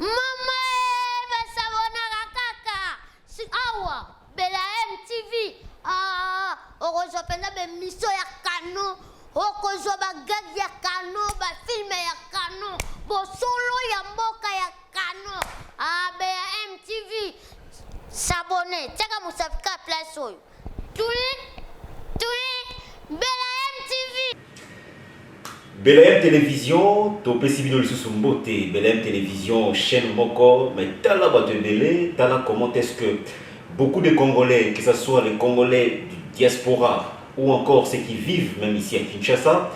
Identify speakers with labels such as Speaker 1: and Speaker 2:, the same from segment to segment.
Speaker 1: Mama basabona kaka. Si awa bela MTV. Ah, okozo penda be miso ya kano. Okozo ba gag ya kano, ba film ya kano. Bo solo ya mboka ya kano. Ah, be MTV. S'abonner. Tchaka musafika place oyo. Bela MTV.
Speaker 2: BLM Télévision, topé sibino le sous-mbote, BLM Télévision, chaîne moko, mais tala bato belé, tala comment est-ce que beaucoup de Congolais, que ce soit les Congolais du diaspora ou encore ceux qui vivent même ici à Kinshasa,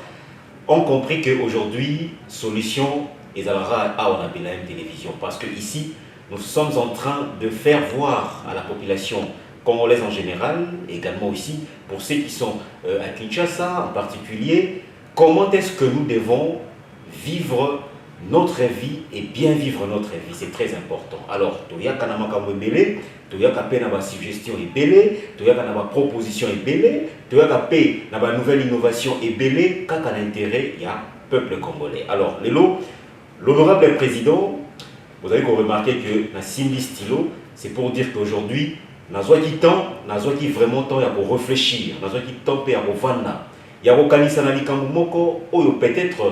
Speaker 2: ont compris qu'aujourd'hui, solution est à la BLM Télévision. Parce que ici, nous sommes en train de faire voir à la population congolaise en général, également aussi pour ceux qui sont à Kinshasa en particulier, comment est-ce que nous devons vivre notre vie et bien vivre notre vie, c'est très important. Alors, il y a une suggestion et belé, il y a une proposition et belé, il y a une nouvelle innovation et belé, quand on a intérêt, il y a le peuple congolais. Alors, l'honorable président, vous avez remarqué que dans Simbi Stylo, c'est pour dire qu'aujourd'hui, nous avons vraiment temps pour réfléchir, nous avons temps pour voir. Il y a peut-être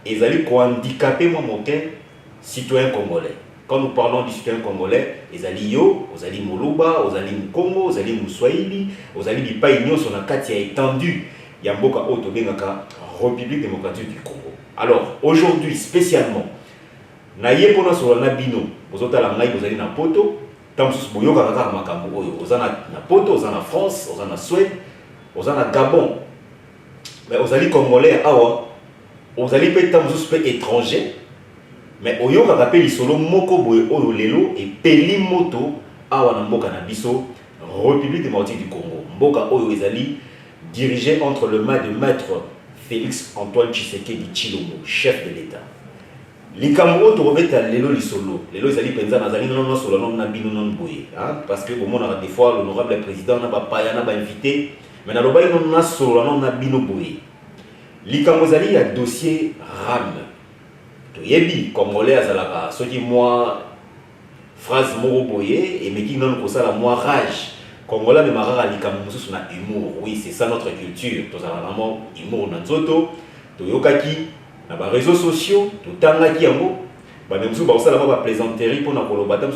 Speaker 2: ils allaient handicaper mon citoyen congolais. Quand nous parlons du citoyen congolais, ils allaient yo, ils allaient Moluba, ils allaient Mukongo, ils allaient Muswahili, ils allaient des pays sur la carte étendue. Il y a beaucoup de République démocratique du Congo. Alors aujourd'hui spécialement, naïe pour nous sur la bino, vous êtes à la naïe, vous allez na poto, tant que vous avez makambo, vous allez na poto, vous allez en France, vous allez en Suède, vous allez en Gabon. Mais vous allez congolais, vous allez peut-être étranger, mais vous allez rappeler solo moko boye oyo lelo et peli moto awa na mboka na biso République démocratique du Congo. Mboka oyo ezali dirigé entre le main de maître Félix Antoine Tshisekedi Tshilombo, chef de l'État. Likambo to robeta lelo lisolo. Lelo ezali penza nazali non solo non na bino non boye, parce que au monde des fois l'honorable président na ba paya na ba invité. Mais dans le bail, on a solo, on a binoboé. Likamozali, il y a dossier RAM. Yebi, Congolais, Azalaka, ce qui moi, phrase moroboye, et mais qui non, ça la moi rage. Congolais, mais marara, likamosu, on a humour. Oui, c'est ça notre culture. Tout ça, vraiment, humour, nanzoto, toyokaki, na ba réseaux sociaux, tout tangaki yango. Bah, même si ça là-bas, plaisanterie pour na kolobata,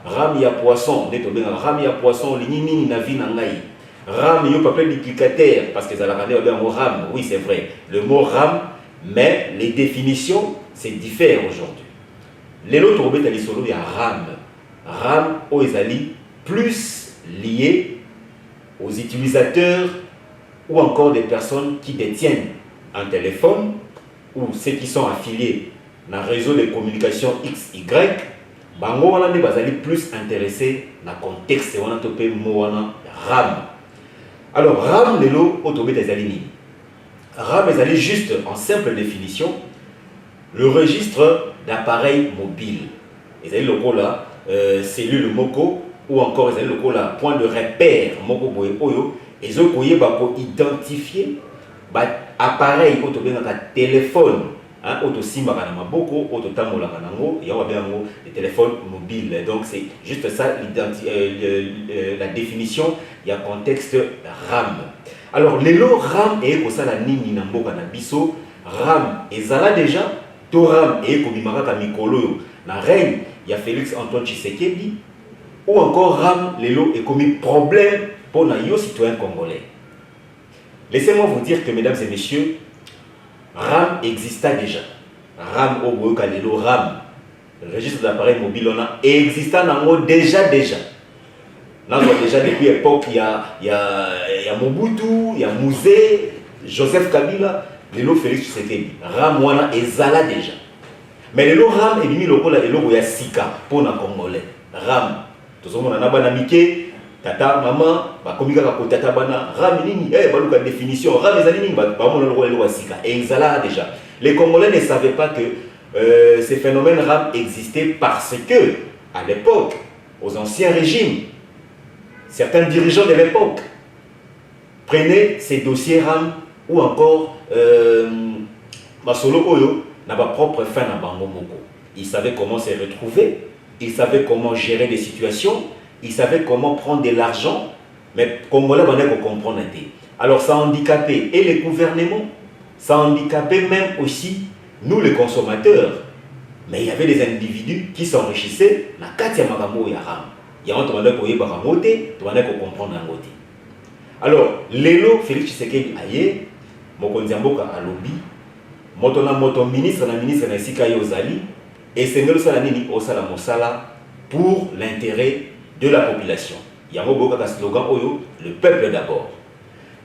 Speaker 2: RAM, il y a poisson, RAM, il y a poisson, l'inini, na vie, nangaï. RAM, il y a pas d'implicateur, parce que ça l'a rendu un mot RAM, oui c'est vrai, le mot RAM, mais les définitions, c'est différent aujourd'hui. Les autres robes, il y a RAM. RAM, aux Ezali, plus lié aux utilisateurs ou encore des personnes qui détiennent un téléphone ou ceux qui sont affiliés dans le réseau de communication XY, bango wana ne bazali plus intéressés dans le contexte wana topé mot wana RAM. Alors, RAM, lelo, autobé des alignés. RAM est allé juste en simple définition, le registre d'appareils mobiles. Les alliés locaux là, cellule moko, ou encore les alliés locaux là, point de repère, moko boye oyo, et eux koye bako identifier, appareil autobé dans un téléphone, auto simbaka na maboko, auto tamolaka nango, et on va bien les téléphones mobiles. Donc c'est juste ça la définition, il y a contexte RAM. Alors les lots RAM et ko sala nini na mboka na biso, RAM ezala déjà to RAM et ko bimaka mikolo na règne, il y a Félix Antoine Tshisekedi ou encore RAM les lots et commis problème pour na yo citoyen congolais. Laissez-moi vous dire que mesdames et messieurs, RAM exista déjà. RAM au Boyoka Lelo RAM, le registre d'appareils mobiles, on a existant déjà. Là, déjà depuis l'époque, il y a Mobutu, il y a Mouzé, Joseph Kabila, Lelo Félix Tshisekedi. RAM wana ezala déjà. Mais Lelo RAM est mis le rôle de Lelo Sika pour les Congolais. RAM, tout le monde a un tata, maman, bakomika ka tata bana, RAM nini, baluka définition, RAM ezali nini, bamona le rôle de Sika. Et ezala déjà. Les Congolais ne savaient pas que ces phénomènes RAM existaient parce que, à l'époque, aux anciens régimes, certains dirigeants de l'époque prenaient ces dossiers RAM ou encore Masolo Oyo n'a pas propre fin à Bango Moko. il savait comment se retrouver, il savait comment gérer des situations, il savait comment prendre de l'argent, mais Congolais, on a comprendre. Alors ça a handicapé et les gouvernements, ça a handicapé même aussi nous les consommateurs. Mais il y avait des individus qui s'enrichissaient dans Katia Magamo Yaram. Il y a un tourneur qui a comprendre un côté. Alors, Lélo, Félix Tshisekedi Aye, Mokondiamboka Alobi, Moton ministre na Sika Yozali, et Sengelo Salanini Osala Mosala pour l'intérêt de la population. Il y a un slogan Oyo, le peuple d'abord.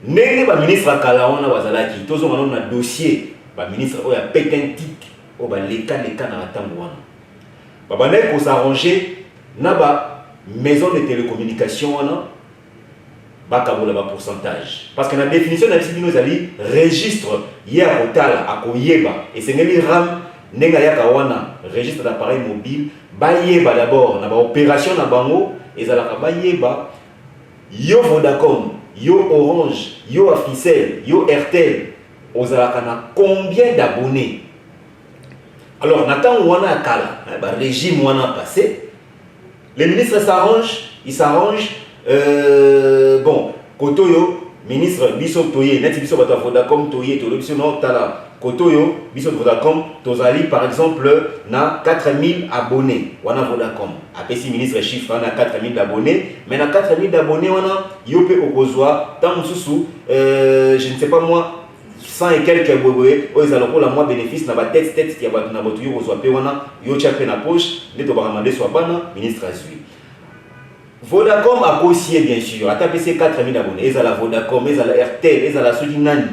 Speaker 2: Nene ba ministre Kalaona Wazalaki, tous on a un dossier, ba ministre Oya Pétentique, au ba leka na Tangouana. Babane pour s'arranger, na ba maison de télécommunication bakabola ba pourcentage. Parce que la définition de la nous ali registre ya hôtel à Koyeba et c'est ngeli ram nenga ya kawana registre d'appareil mobile bayeba d'abord na ba opération na bango ezalaka bayeba yo Vodacom, yo Orange, yo Africell, yo Airtel ozalaka na combien d'abonnés. Alors Nathan wana kala ba régime wana passé les ministres s'arrangent bon, Kotoyo, ministre Bisso Toye, net Bisso Bata Vodacom Toye, Bisso non Tala, Kotoyo, Bisso Vodacom, Tozali par exemple, na 4000 abonnés, wana Vodacom. Après si ministre chiffre, na 4000 abonnés, mais na 4000 abonnés, wana, yope okozwa, tant sous, je ne sais pas moi, 100 et quelques abonnés, ils allons pour la moins bénéfice, na ba tête, qui a battu na botu, yo kozwa pe wana, yo tchape na poche, neto baramande soit bana, ministre Azui. Vodacom a aussi bien sûr, a tapé ses 4000 abonnés, ils ont la Vodacom, ils ont la RTL, ils ont la Soudinani.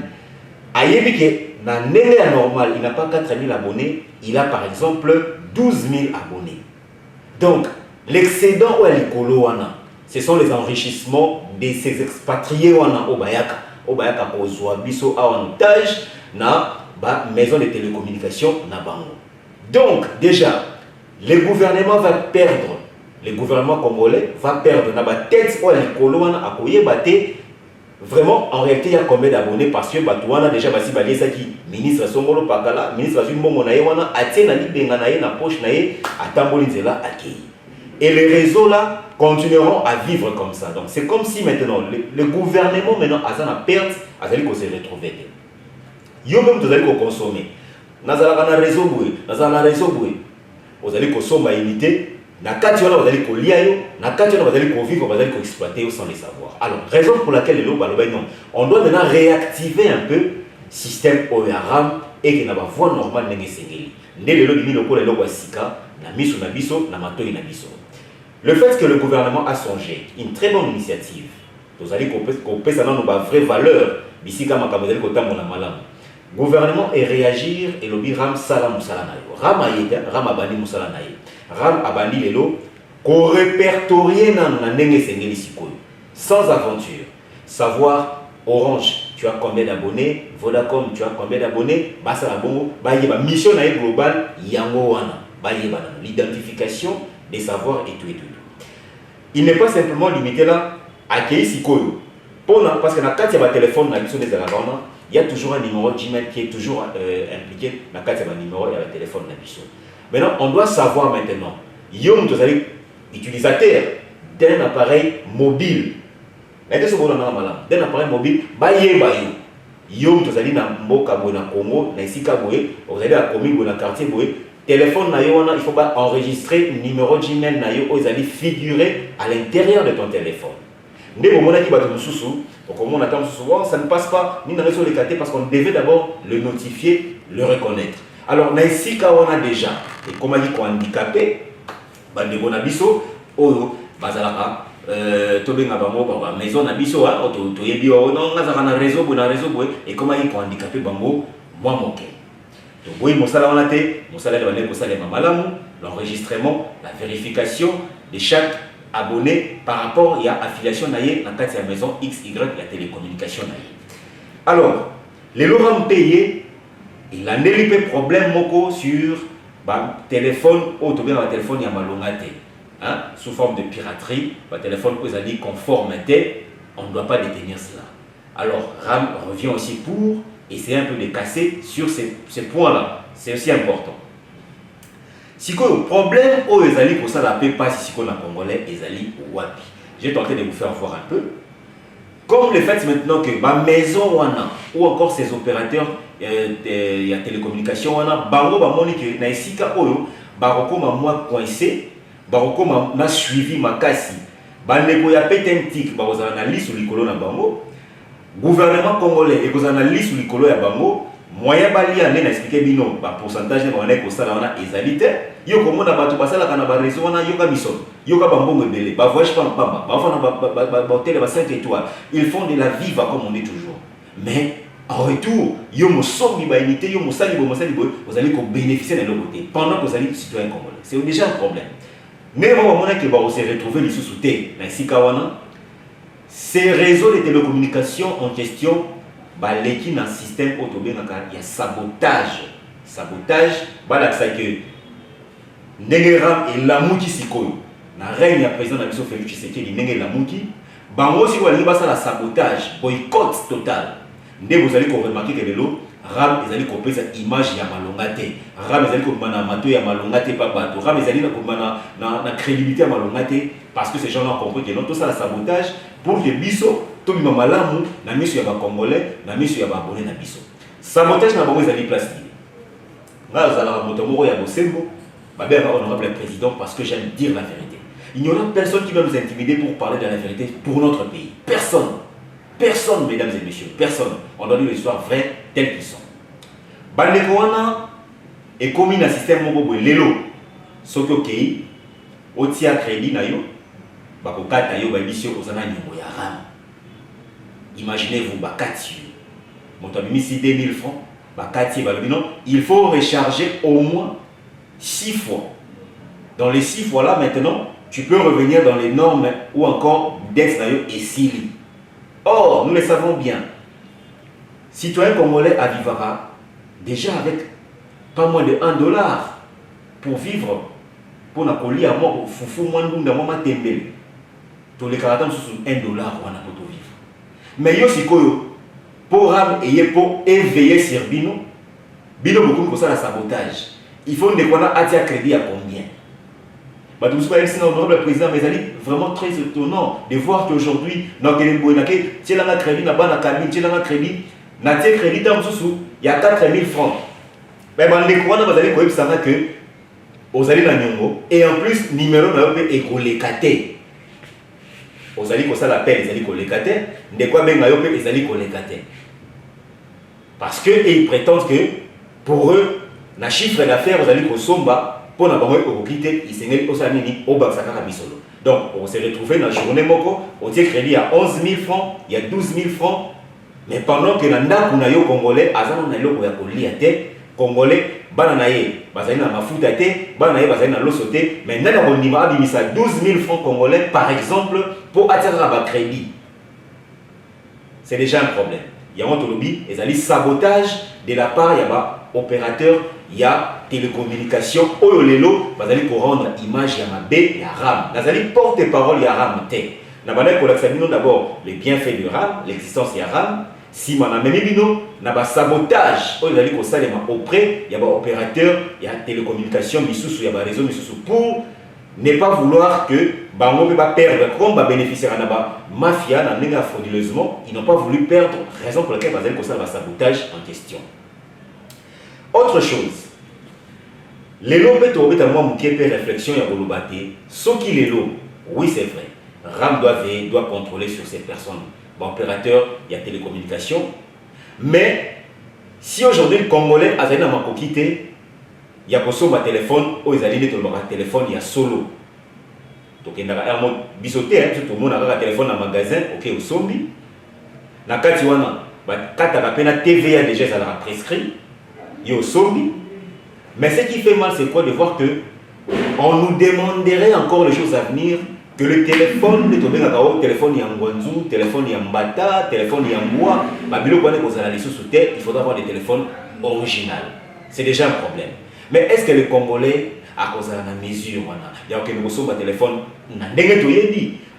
Speaker 2: Ayebi que dans l'année normal, il n'a pas 4000 abonnés, il a par exemple 12 000 abonnés. Donc, l'excédent ou l'Ikoloana, ce sont les enrichissements de ces expatriés au Bayaka. Au Bayaka, au Zouabiso, à otage, na ba maison de télécommunications, na bango. Donc, déjà, le gouvernement va perdre. Le gouvernement congolais va perdre na ba tête ou l'Ikoloana à Koyebate. Vraiment, en réalité, il y a combien d'abonnés parce que Batouana déjà basi balé ça qui ministre Songolo Pakala, ministre Azumbo Naye wana atie na libenga naye na poche naye atamboli nzela akei. Et les réseaux là continueront à vivre comme ça. Donc c'est comme si maintenant le gouvernement maintenant a na perte, azali ko se retrouver. Yo même vous allez ko consommer. Nazala na réseau boué, nazala na réseau boué. Vous allez consommer unité. Na kati wana bazali ko lia yo, na kati wana bazali ko vivre, bazali ko exploiter sans les savoir. Alors, raison pour laquelle les lots non, on doit maintenant réactiver un peu le système ORAM et que na ba voie normale nenge sengeli. Ndé le lobby loko le loko sika, na miso na biso, na matoi na biso. Le fait que le gouvernement a songé une très bonne initiative. Vous allez couper ça dans nos vraies valeurs, bisika makamodeli kota mona malam. Gouvernement et réagir et lobby ram salam musalanayo. Ram ayeta, ram abani musalanayo. Ram abandi lelo ko répertorier na ndenge sengeli sikoyo sans aventure. Savoir Orange, tu as combien d'abonnés, Vodacom, tu as combien d'abonnés, basa la bongo, bayeba mission na global yango wana, bayeba l'identification des savoirs et tout et tout. Il n'est pas simplement limité là à kei sikoyo. Parce que na carte ya téléphone na biso des alabana, il y a toujours un numéro Gmail qui est toujours impliqué na carte ya numéro et la téléphone na biso. Maintenant, on doit savoir maintenant, yom vous allez utilisateur d'un appareil mobile. D'un appareil mobile, yom vous allez na mboka na Congo, na isika boye, vous allez à commune na quartier boye, téléphone na yo, il faut pas enregistrer numéro Gmail na yo, vous allez figurer à l'intérieur de ton téléphone. Dès que vous avez souvent, ça ne passe pas ni dans les réseaux parce qu'on devait d'abord le notifier, le reconnaître. Alors, naisika on a déjà, et comme on dit qu'on est handicapé, bande bonabiso, oyo, bazalaka, tobenga bango, maison nabiso, to yebi non, na réseau, et comme on dit qu'on est handicapé, bango, moi moké. Donc, oui, mon salaire on a été, mon salaire on a été, l'enregistrement, la vérification de chaque abonné par rapport à l'affiliation naïe dans la maison XY, la télécommunication naïe. Alors, les lots payés, il a un problème moko sur téléphone, ou téléphone il y a malongate, sous forme de piraterie, téléphone que vous avez dit conformité, on ne doit pas détenir cela. Alors, RAM revient aussi pour essayer un peu de casser sur ces points-là. C'est aussi important. Si le problème, oh, ezali pour ça la paix passe si on a congolais, ezali wapi. J'ai tenté de vous faire voir un peu. Comme le fait maintenant que ma maison wana ou encore ces opérateurs il y a télécommunication wana bango ba moni que na esika oyo baroko ma moi coincé baroko na suivi makasi bandeko ya petentik ba kozana na liste likolo na bango gouvernement congolais et kozana na liste likolo ya bango moyen balia ne na expliquer bino ba pourcentage na wana ko sala wana ezalité yo komona bato basala kana ba réseau wana yoka biso yoka bambongo ebele ba voyage pas pamba ba fana ba hôtel ba 5 étoiles ils font de la viva comme on dit toujours mais en retour yo mosombi ba unité yo mosali bo vous allez ko bénéficier de l'autre côté pendant que vous allez citoyen congolais c'est déjà un problème mais moi mona que ba se retrouver les sous-souté na sikawana ces réseaux de télécommunications en question baleki na système autobengaka il y a sabotage bala ça que Negeram et Lamuki sikoyo na règne ya président Nabiso Félix Tshisekedi ndenge Lamuki bango si wali basa la sabotage boycott total nde vous allez remarquer que lelo ram ezali ko pesa image ya malongate ram ezali ko mana mato ya malongate pa bato ram ezali ko mana na crédibilité ya malongate parce que ces gens là ont compris que non tout ça la sabotage pour que biso to bima malamu na miso ya ba congolais na miso ya ba abonné na biso sabotage na bango ezali place nga zala moto moko ya bosembo honorable président parce que j'aime dire la vérité. Il n'y aura personne qui va nous intimider pour parler de la vérité pour notre pays. Personne. Personne, mesdames et messieurs. Personne. On doit dire l'histoire vraie telle qu'ils sont. Bandekouana est commis dans le système Mobobo Lelo. Soki okei, otia crédit na yo, bakokata yo babisio ozana nyembo ya ram. Imaginez-vous bakati yo. Moto abimisi 2000 francs, bakati balobi non, il faut recharger au moins 6 fois. Dans les 6 fois là, maintenant, tu peux revenir dans les normes ou encore d'ex et Sili. Or, nous le savons bien. Citoyen congolais à Vivara, déjà avec pas moins de 1 dollar pour vivre, pour na koli à moi, foufou mwandunda moi matembele. Tous les caractères sous 1 dollar pour vivre. Mais yo sikoyo, pour ram et pour éveiller sur bino, bino beaucoup comme ça la sabotage. Il faut que qu'on a à crédit à combien. Le président, mais c'est vraiment très étonnant de voir qu'aujourd'hui, dans le crédit, il y a un crédit, il y a 4 000 francs. Mais vous allez que vous allez dans Nyongo et en plus, numéro est collecté. Vous allez ça l'appel, ils allaient collecter. De quoi même ils allaient collecter. Parce qu'ils prétendent que pour eux, na chiffre d'affaires vous allez kosomba pour na bango okokite isengeli osamini obakisaka bisolo. Donc on s'est retrouvé dans la journée moko on tient crédit à 11 000 francs, il y a 12 000 francs mais pendant que na ndako na yo congolais azana na loko ya kolia te congolais bana na ye bazali na mafuta te bana na ye bazali na loso te mais ndana ko ndima abimisa 12 000 francs congolais par exemple pour attirer ba crédit. C'est déjà un problème. Il y a un lobby et ça sabotage de la part il y a opérateur il y a télécommunication oyolelo bazali pour rendre image ya mabe ya ram nazali porte-parole ya ram te na bana ko l'examiner d'abord les bienfaits de ram l'existence ya ram si mana memi bino na ba sabotage oyolali ko salema auprès ya ba opérateur ya télécommunication bisusu ya ba réseau bisusu pour ne pas vouloir que bango peut pas perdre comme ba bénéficiaire na ba mafia na ndenge frauduleusement ils n'ont pas voulu perdre raison pour laquelle bazali ko sala ba sabotage en question. Autre chose, les lots peut tomber dans moi réflexion et bolobate. Ce qui les lots, oui c'est vrai. RAM doit veiller, doit contrôler sur ces personnes. Bon, opérateur, il y a télécommunication. Mais si aujourd'hui le Congolais a un makokité, il y a un téléphone, ou ils allaient un téléphone, il y a solo. Donc il y a un bisoté, tout le monde a un téléphone dans le magasin, ok, au sombi. Na kati wana, quand tu as TVA déjà, ça l'a prescrit. Yo sombi. Mais ce qui fait mal, c'est quoi de voir que on nous demanderait encore les choses à venir, que le téléphone, le téléphone Yangwanzu, téléphone Yambata, téléphone Yamboua, il faudra avoir des téléphones originaux. C'est déjà un problème. Mais est-ce que les Congolais, à cause de la mesure, il y a un téléphone,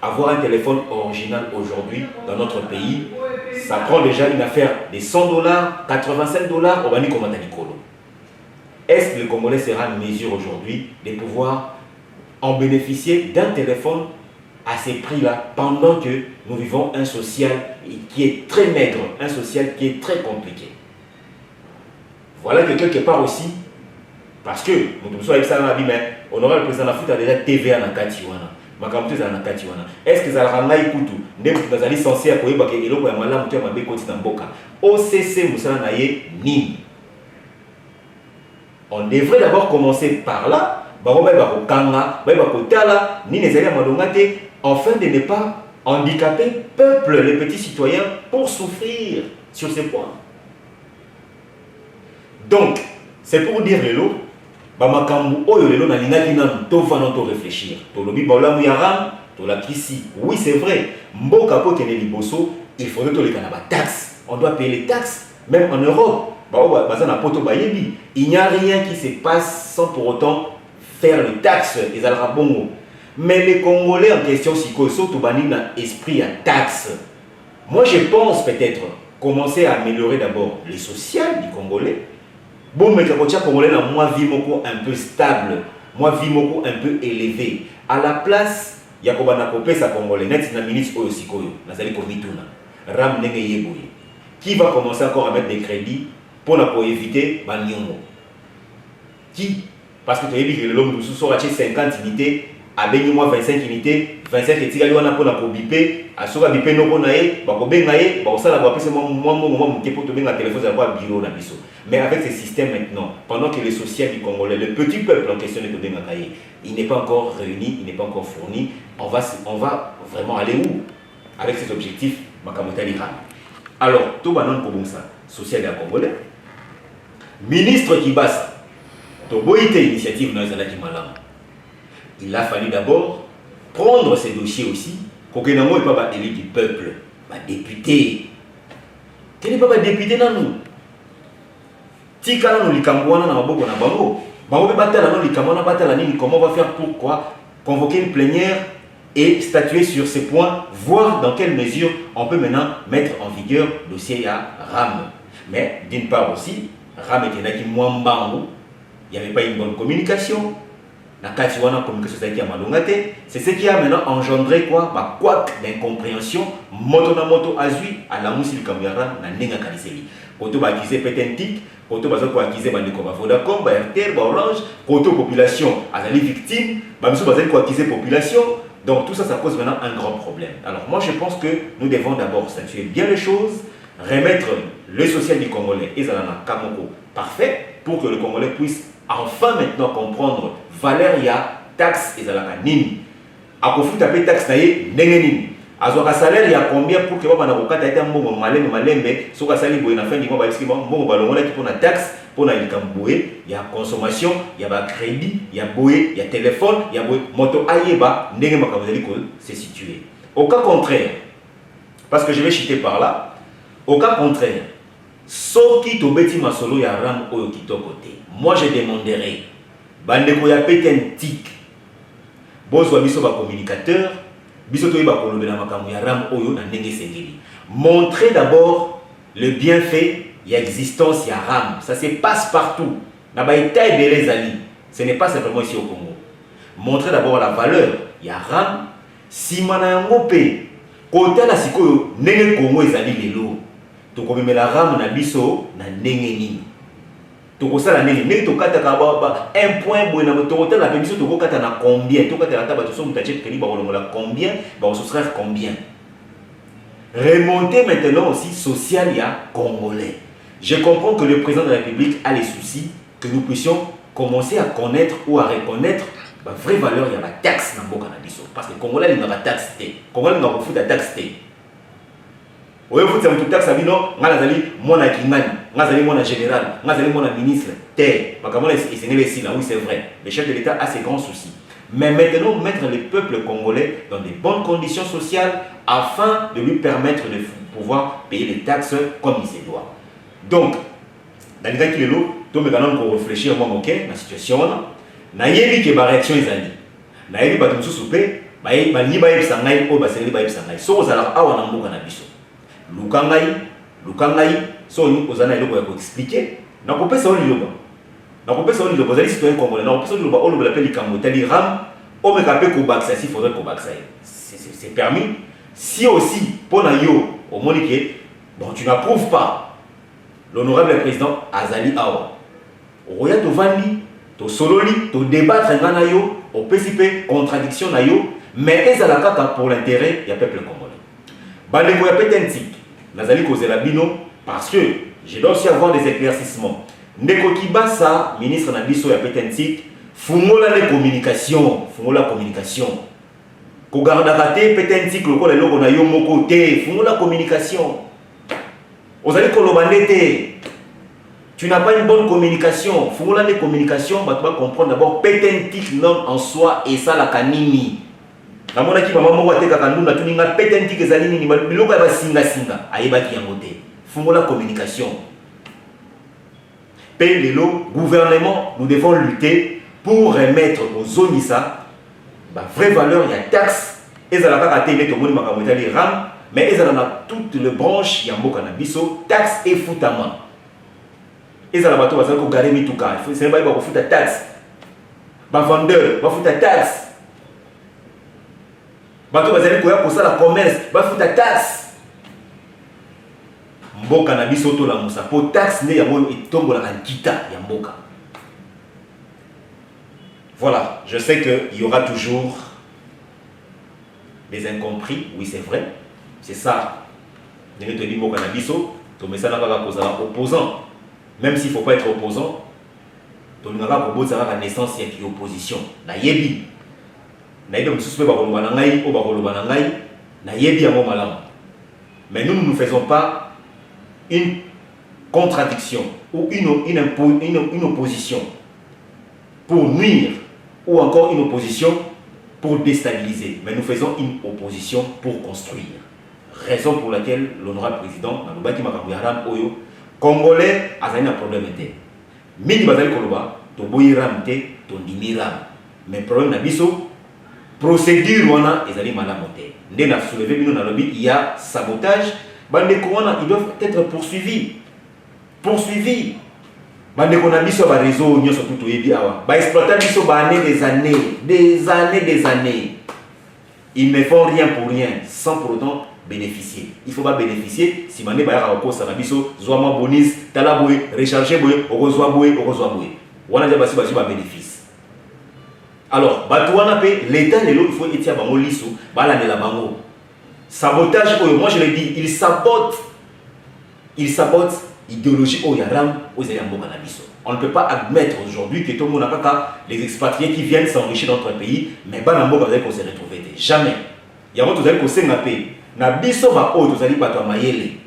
Speaker 2: avoir un téléphone original aujourd'hui dans notre pays, ça prend déjà une affaire de 100 $, 85 $, au bani comme Tanikolo. est-ce que le Congolais sera en mesure aujourd'hui de pouvoir en bénéficier d'un téléphone à ces prix-là pendant que nous vivons un social qui est très maigre, un social qui est très compliqué. Voilà que quelque part aussi, parce que nous sommes avec ça dans la vie, mais honorable président de la foot a déjà TVA dans Katiwana. Est-ce que ça a rendu kutu ndem tunazali censé akoyeba ke eloko ya malamu to ya mabe koti na mboka OCC musala na ye nini? On devrait d'abord commencer par là, afin de ne pas handicaper peuple, les petits citoyens, pour souffrir sur ces points. Donc, c'est pour dire les lots, réfléchir. Oui, c'est vrai. Il faudrait que les taxes. On doit payer les taxes, même en Europe. Il n'y a rien qui se passe sans pour autant faire les taxes. Mais les Congolais en question, si surtout esprit à taxes. Moi, je pense peut-être commencer à améliorer d'abord les sociales du Congolais. Bon, mais quand Congolais a moi vie un peu stable, moi vie un peu élevé. À la place, il y a sa Congolais net na ministre Oyosikoyo, nazali komituna. Ram nenge yeboye. Qui va commencer encore à mettre des crédits pour éviter Banyongo? Qui? Parce que tu as dit que l'homme nous sort 50 unités, à moi 25 unités, 25 et tu as pour la bipé, à ce que bipé no bonaye, bakobengaye, ça la voix, c'est moi pour te benga téléphone, ça va bureau na biso. Mais avec ce système maintenant, pendant que les social du Congolais, le petit peuple en question de bengaye, il n'est pas encore réuni, il n'est pas encore fourni, on va vraiment aller où? Avec cet objectif, Makamotali Ram. Alors, tout le monde ça, social et Congolais, ministre Kibasa, Toboïte initiative dans les Malam. Il a fallu d'abord prendre ces dossiers aussi, pour que nous ne soyons pas élus du peuple, député. Quel n'est pas député dans nous? Tika nous likambouana na maboko na bango. Bango batala no likamona batala nini, comment on va faire pourquoi convoquer une plénière et statuer sur ces points, voir dans quelle mesure on peut maintenant mettre en vigueur le dossier à RAM. Mais d'une part aussi, RAM était là qui il n'y avait pas une bonne communication. La communication c'est ce qui a maintenant engendré quoi? Quoi d'incompréhension, moto na moto azui à la mousse du Cameroun na nenga kaniseli. Koto ba accusé pétentique, koto ba ko accusé bande ko ba Vodacom, ba RTL, ba Orange, koto population azali victime, ba miso ba ko accusé population. Donc tout ça, ça pose maintenant un grand problème. Alors moi je pense que nous devons d'abord statuer bien les choses, remettre le social du Congolais et Zalana Kamoko parfait pour que le Congolais puisse enfin maintenant comprendre Valéria taxe et Zalaka nini. A kofu taper taxe naie nini. Azoka salaire il y a combien pour que baba na kokata ete mbongo malembe soka sali boye na fin du mois ba iski mbongo balongola ki pour na taxe pour na likamboué, il y a consommation, il y a crédit, il y a boé, il y a téléphone, il y a boé, moto ayeba, ndenge makamuzeli ko c'est situé. Au cas contraire, parce que je vais chuter par là, au cas contraire, soki tobeti masolo ya ram oyo kitoko te. Moi je demanderai bandeko ya peten tik. Bozwa biso ba communicateur, biso to ba kolobela makambo ya ram oyo na ndenge sengeli. Montrez d'abord le bienfait. Il y a existence, il y a RAM. Ça se passe partout. Ce n'est pas simplement ici au Congo. Montrez d'abord la valeur. Il y a RAM. Si on a un mot payé, quand on a si Congo, ezali lelo. To komeme la RAM na biso na ndenge nini. To kosala ndenge nini to kata ka ba un point boy na to kota la biso to kata na combien to kata la taba to so mutache keli ba kolongola combien ba on soustraire combien. Remonter maintenant aussi social il y a congolais. Je comprends que le président de la République a les soucis que nous puissions commencer à connaître ou à reconnaître la vraie valeur il y a la taxe dans le Canabiso. Parce que les Congolais n'ont pas de taxe. Les Congolais n'ont pas de taxe. Oui, vous avez une taxe à non, vous avez mon akimani, vous avez mon général, vous avez mon ministre. Oui, c'est vrai. Le chef de l'État a ses grands soucis. Mais maintenant, mettre le peuple congolais dans de bonnes conditions sociales afin de lui permettre de pouvoir payer les taxes comme il se doit. Donc, dans les cas qui est là, tout le monde peut réfléchir à la situation. Na yebi que la réaction est allée. Na yebi que tout soupé, ba ni ba yeb sangai o ba seli ba yeb sangai. So za la awa na mboka na biso. Lukangai, so ni ozana eloko ya ko expliquer. Na ko pesa oli loba. Donc on peut se dire que les citoyens congolais, on peut se dire que on l'appelle les Kamotali Ram, on me capé qu'au Baksa, il faudrait qu'au Baksa. C'est permis. Si aussi, pour Nayo, au Monique, bon, tu n'approuves pas l'honorable président Azali Awa. Roya to vandi, to sololi, to débattre en Nayo, au PCP, contradiction Nayo, mais ils ont la carte pour l'intérêt, il y a peuple congolais. Bandeko ya petentik, Nazali Kozela Bino, parce que je dois aussi avoir des éclaircissements. Ndeko Kibasa, ministre Nabiso ya petentik, fungola les communications, fungola communication. Ko garda raté petentik le kola loko na yo moko te, fungola communication. Ozali kolobandete. Tu n'as pas une bonne communication. Fungola les communications, bah tu vas comprendre d'abord petentik non en soi et ça la kanini. Na mona ki mama moko ateka kandunda tuninga petentik ezali nini biloko ya basinga singa ayebaki yango te. Fungola communication. Lelo, gouvernement, nous devons lutter pour remettre aux zonisa la vraie valeur, il y a taxe, et ça n'a pas raté les ram, mais ils ont toutes les branches, il y a un cannabis, taxe et foutama. Et ça n'a pas tout ça qu'on garde mi tout cas, c'est pas pour foutre taxe. Ba vendeur, va foutre taxe. Ba tout bazali koya pour ça la commerce, va foutre taxe. Mboka na biso to la musa po taxe ne yango etombola na kita ya mboka. Voilà, je sais qu'il y aura toujours des incompris, oui c'est vrai, c'est ça. Je te dis mboka na biso, to mesana ka kozala opposant. Même s'il ne faut pas être opposant, to ngaka koboza ka naissance ya ki opposition. Na yebi. Na yebi mususu ba koloba na ngai o ba koloba na ngai, na yebi yango malamu. Mais nous ne faisons pas une contradiction ou une opposition pour nuire ou encore une opposition pour déstabiliser. Mais nous faisons une opposition pour construire. Raison pour laquelle l'honorable président, Nalobaki Makabuyaram Oyo, Congolais, a un problème. Midi Bazali Koloba, Toboyi Ram te, Tondimi Ram. Mais problème Nabiso, procédure, ils allaient malamonter. Dès qu'on a soulevé, il y a sabotage. Ils doivent être poursuivis. Poursuivis. Bandeko na biso ba réseau nyoso tout yebi awa. Ba exploiter biso ba des années. Ils ne font rien pour rien sans pour autant bénéficier. Il faut pas bénéficier si mané ba ya ko sa na biso zoama bonus tala boy recharger boy okozwa boy. Wana ja basi ba bénéfice. Alors, batouana pe l'état lelo il faut etia bango liso ba la la bango. Sabotage, moi je l'ai dit, il sabote l'idéologie au Yaram, aux Yambo Cannabis. On ne peut pas admettre aujourd'hui que tout le monde n'a pas les expatriés qui viennent s'enrichir dans notre pays, mais pas dans le monde qu'on s'est retrouvé. Jamais. Il y a un autre qui s'est nappé. Nabiso va haut, vous allez pas toi maïele.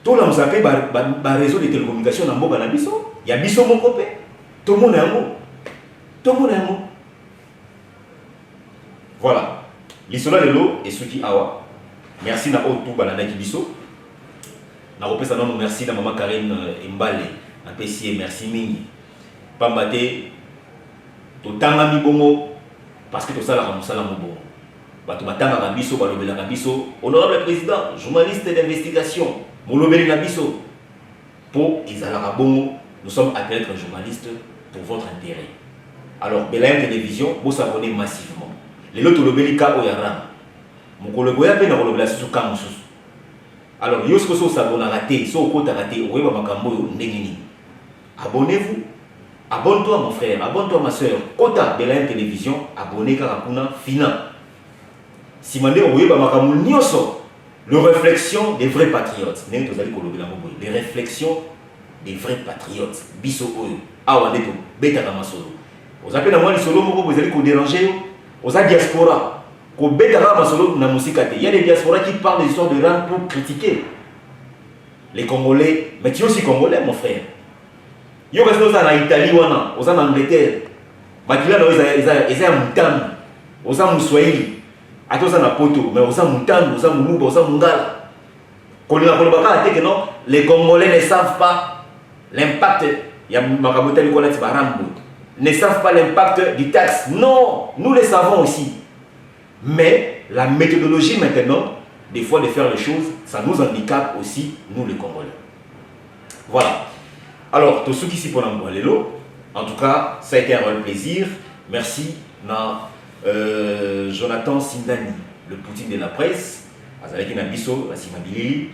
Speaker 2: Tout le monde s'est fait réseau de télécommunications dans le monde Cannabis. Il y a Bisso mon copain. Tout le monde est un mot. Tout le monde est un mot. Voilà. L'histoire de l'eau et ce qui awa. Merci na otu balana kibiso. Na repesa non merci na maman Karine Mbale na PCA merci mingi. Pambate to tanga mi bongo parce que to sala ka musala mo bongo. Bato batanga ka biso balobela ka biso honorable président, journaliste d'investigation, molobeli na biso pour izala ka bongo, nous sommes appelés à être journalistes pour votre intérêt. Alors Belaim Télévision, vous s'abonnez massivement. Les loto lobeli ka oyaram. Alors, yosko s'abonne à rater, abonnez-vous. Abonne-toi mon frère, abonne-toi ma soeur. Kota de la télévision, abonnez-vous à Fina. Si vous avez le réflexion des vrais patriotes. Les réflexions des vrais patriotes. Biso Oyo. Awaneto, Beta Kamasolo. Vous appelez à moi les solos, vous allez vous déranger. Vous avez diaspora. Il y a des diasporas qui parlent des histoires de rang pour critiquer les Congolais. Mais tu es aussi Congolais, mon frère. Il y a des gens en Italie, en Angleterre. Ils ont un moutan, ils ont un moussoïli. Ils ont un poto, mais ils ont un moutan, ils ont un moulouba, ils ont un mungala. Les Congolais ne savent pas l'impact. Il y a ne savent pas l'impact du taxe. Non, nous le savons aussi. Mais la méthodologie maintenant, des fois de faire les choses, ça nous handicape aussi, nous les Congolais. Voilà. Alors, tout ce qui s'y pour En tout cas, ça a été un réel plaisir. Merci na Jonathan Sindani, le Poutine de la presse, Azalaki Nabiso, Simabili.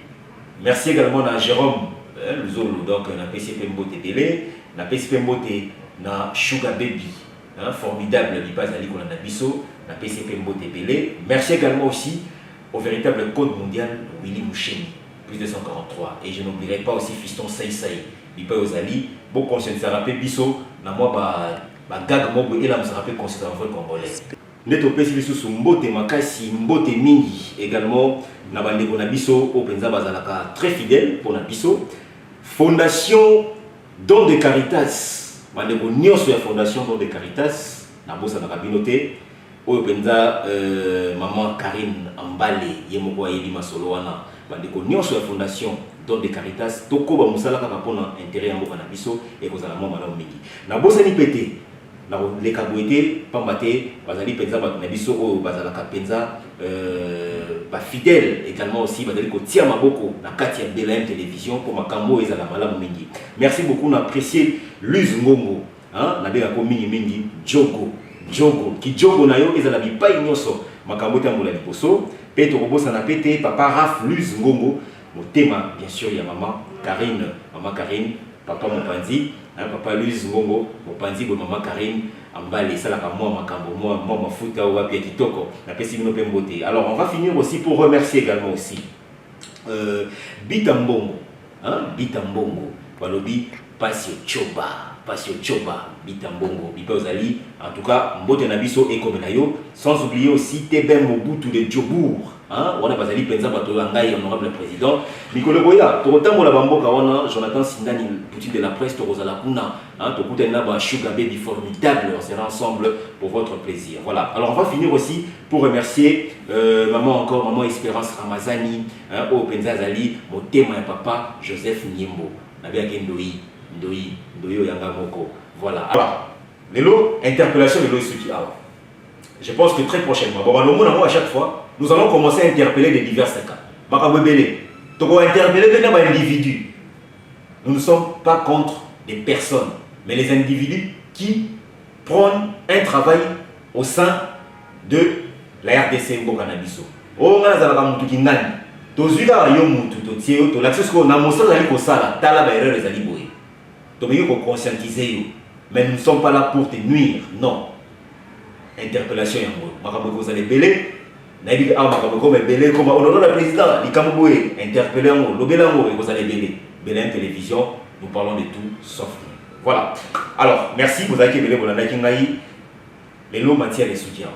Speaker 2: Merci également à Jérôme, le Zolo, donc na PCP Mbote Télé, na PCP Mbote na Sugar Baby, formidable Bibazali qu'on a Nabiso, na PCP Mbote Télé. Merci également aussi au véritable code mondial Willy Moucheni, plus de 143. Et je n'oublierai pas aussi Fiston Saïsaï, Bipa Ozali, bon conscient de rappel Bisso, na moi gag mobo et là me rappelle conscient de congolais. Neto pesi biso su mbote makasi mbote mingi également na bandeko na biso au penza bazalaka très fidèle pour na biso. Fondation Don de Caritas, bandeko nyonso ya Fondation Don de Caritas na bosa na kabinote au penza maman Karine Ambale yemoko ayebi masolo wana bandeko nyonso ya Fondation Don de Caritas toko ba musala kaka pona intérêt ya mboka na biso et kozala mo malamu mingi na bosa ni pété na les kabouete pambate bazali penza ba na biso o bazala ka penza ba fidèle également aussi bazali ko tia maboko na kati ya BLM télévision pour makambo ezala malamu mingi. Merci beaucoup, on apprécié Luz Ngongo hein na bela ko mingi jogo ki jogo na yo ezala bi pai nyoso makambo tambola liposo pe to kobosa na pété papa Raf Luz Ngongo motema bien sûr ya maman Karine papa Mopanzi papa Luz Ngongo Mopanzi bo maman Karine Ambale ça la moi makambo moi mafuta ou apia kitoko na pesi bino pe mbote. Alors on va finir aussi pour remercier également aussi Bitambongo Bitambongo balobi Pasio Choba Bitambongo Bipozali en tout cas mbote na biso ekomenayo sans oublier aussi Teben Mobutu de Djobour on a basali penza bato ngai honorable président Mikolo Boya tokotambola bamboka wana Jonathan Sindani Poutine de la presse tokozala kuna tokutana ba Sugar Baby formidable, on sera ensemble pour votre plaisir. Voilà. Alors on va finir aussi pour remercier maman Espérance Ramazani au penza zali motema ya papa Joseph Niembo nabiaki Ndoi Oyanga Moko. Voilà. Lelo interpellation de l'Oisuki. Je pense que très prochainement, à chaque fois, nous allons commencer à interpeller des divers cas. Donc on va interpeller des individus. Nous ne sommes pas contre des personnes, mais les individus qui prennent un travail au sein de la RDC Ngo Canabiso. Oh, on a un qui n'a pas conscientiser, mais nous ne sommes pas là pour te nuire, non. Interpellation yango makambo vous allez belé na bi makambo comme belé comme honorable le président likamboé interpeller yango lobela yango et vous allez belé télévision nous parlons de tout sauf rien. Voilà. Alors merci vous avez belé bolanda kingai les lots matière et soutien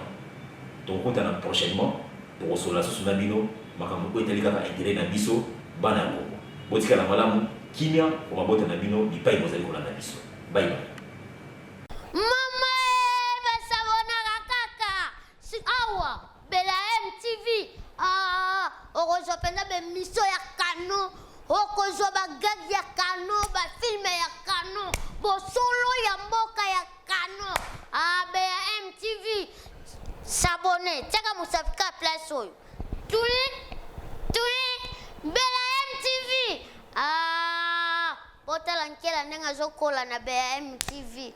Speaker 2: donc on t'en prochainement pour recevoir ce sunabino makambo ko etali kaka intérêt na biso bana ngo botika la malamu kimia pour mabota na bino bipai vous allez kolanda biso bye bye.
Speaker 1: Okozopenda be miso ya kano okozwa bagagi ya kano bafilme ya kano bosolo ya mboka ya kano BAM-TV s'abonner tiaka musafika place oyo tuli BAM-TV botala nkela ndenge azokola na BAM-TV